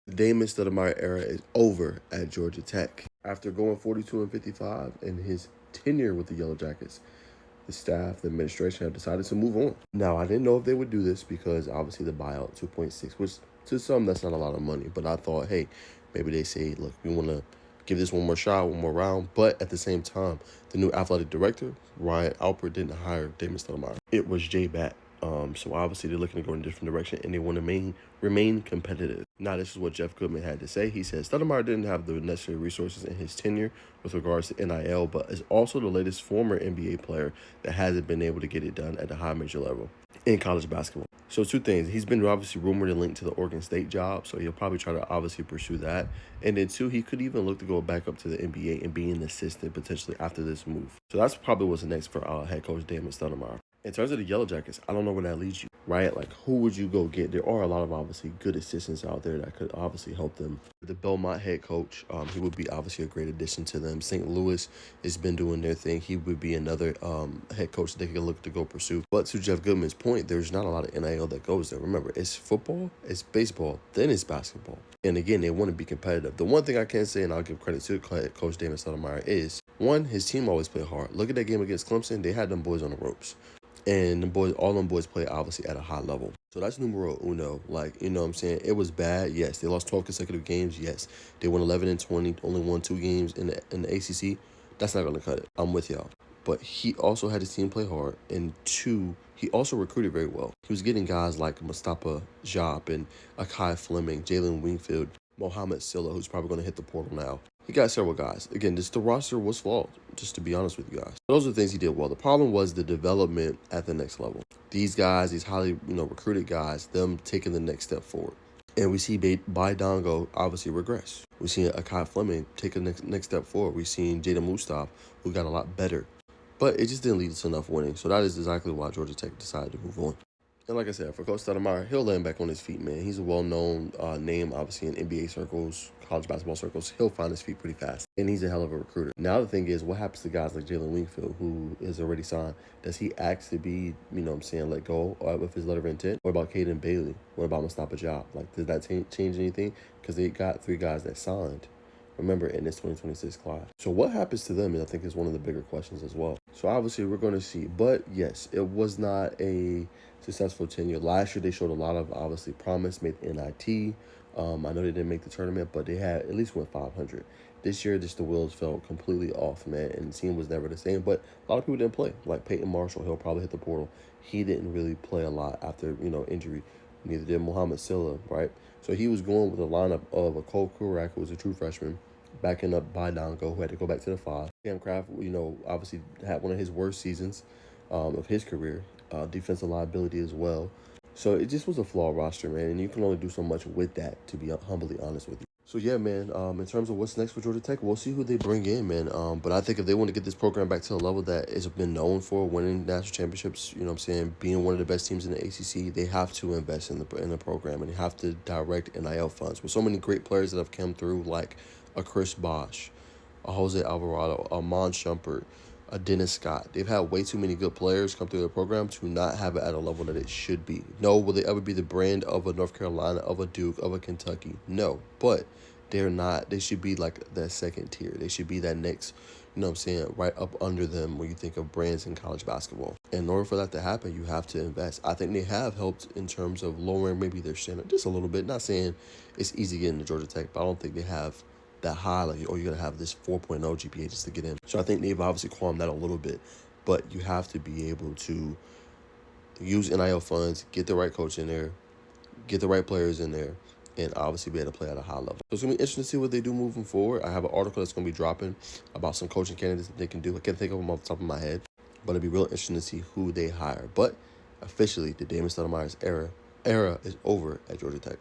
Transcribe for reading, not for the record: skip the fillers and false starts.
The Damon Stoudamire era is over at Georgia Tech. After going 42-55 in his tenure with the Yellow Jackets, the staff, the administration have decided to move on. Now, I didn't know if they would do this because obviously the buyout, 2.6, which to some that's not a lot of money. But I thought, hey, maybe they say, look, we want to give this one more shot, one more round. But at the same time, the new athletic director, Ryan Alpert, didn't hire Damon Stoudamire. It was Jay Batt. So obviously they're looking to go in a different direction and they want to remain competitive. Now, this is what Jeff Goodman had to say. He said Stoudamire didn't have the necessary resources in his tenure with regards to NIL, but is also the latest former NBA player that hasn't been able to get it done at the high major level in college basketball. So two things. He's been obviously rumored and linked to the Oregon State job, so he'll probably try to obviously pursue that. And then two, he could even look to go back up to the NBA and be an assistant potentially after this move. So that's probably what's next for head coach Damon Stoudamire. In terms of the Yellow Jackets, I don't know where that leads you, right? Like, who would you go get? There are a lot of obviously good assistants out there that could obviously help them. The Belmont head coach, he would be obviously a great addition to them. St. Louis has been doing their thing. He would be another head coach that they could look to go pursue. But to Jeff Goodman's point, there's not a lot of NIL that goes there. Remember, it's football, it's baseball, then it's basketball. And again, they want to be competitive. The one thing I can say, and I'll give credit to Coach Damon Stoudamire, is one, his team always played hard. Look at that game against Clemson. They had them boys on the ropes. And all them boys play obviously at a high level. So that's numero uno. Like, you know what I'm saying? It was bad. Yes. They lost 12 consecutive games. Yes. They won 11-20, only won 2 games in the ACC. That's not going to cut it. I'm with y'all. But he also had his team play hard. And two, he also recruited very well. He was getting guys like Mustafa Diop and Akai Fleming, Jalen Wingfield, Mohamed Silla, who's probably going to hit the portal now. He got several guys. Again, the roster was flawed, just to be honest with you guys. Those are the things he did well. The problem was the development at the next level. These guys, these highly recruited guys, them taking the next step forward. And we see Baidongo obviously regress. We see Akai Fleming take the next step forward. We've seen Jada Mustaf, who got a lot better. But it just didn't lead to enough winning. So that is exactly why Georgia Tech decided to move on. And like I said, for Coach Stoudamire, he'll land back on his feet, man. He's a well-known name, obviously, in NBA circles, college basketball circles. He'll find his feet pretty fast. And he's a hell of a recruiter. Now the thing is, what happens to guys like Jalen Wingfield, who is already signed? Does he ask to be, let go with his letter of intent? What about Caden Bailey? What about Mustafa Diop? Like, does that change anything? Because they got 3 guys that signed, remember, in this 2026 class. So what happens to them, I think, is one of the bigger questions as well. So obviously we're going to see. But yes, it was not a successful tenure. Last year they showed a lot of obviously promise, made NIT. I know they didn't make the tournament, but they had at least went 500. This year, just the wheels fell completely off, man, and the team was never the same. But a lot of people didn't play. Like Peyton Marshall, he'll probably hit the portal. He didn't really play a lot after injury. Neither did Mohamed Silla, right? So he was going with a lineup of a Cole Kurak, who was a true freshman, backing up Baidongo, who had to go back to the 5. Cam Kraft, obviously had one of his worst seasons of his career. Defensive liability as well. So it just was a flawed roster, man, and you can only do so much with that, to be humbly honest with you. So yeah, man, in terms of what's next for Georgia Tech, we'll see who they bring in, man. But I think if they want to get this program back to a level that it's been known for, winning national championships, being one of the best teams in the ACC, they have to invest in the program, and they have to direct NIL funds. With so many great players that have come through, like a Chris Bosh, a Jose Alvarado, a Mon Shumpert, a Dennis Scott. They've had way too many good players come through the program to not have it at a level that it should be. No, will they ever be the brand of a North Carolina, of a Duke, of a Kentucky? No, but they're not. They should be like that second tier. They should be that next, right up under them when you think of brands in college basketball. And in order for that to happen, you have to invest. I think they have helped in terms of lowering maybe their standard just a little bit. Not saying it's easy getting to Georgia Tech, but I don't think they have that high, like, you're going to have this 4.0 GPA just to get in. So I think they've obviously calmed that a little bit, but you have to be able to use NIL funds, get the right coach in there, get the right players in there, and obviously be able to play at a high level. So it's going to be interesting to see what they do moving forward. I have an article that's going to be dropping about some coaching candidates that they can do. I can't think of them off the top of my head, but it'll be real interesting to see who they hire. But officially, the Damon Stoudamire's era is over at Georgia Tech.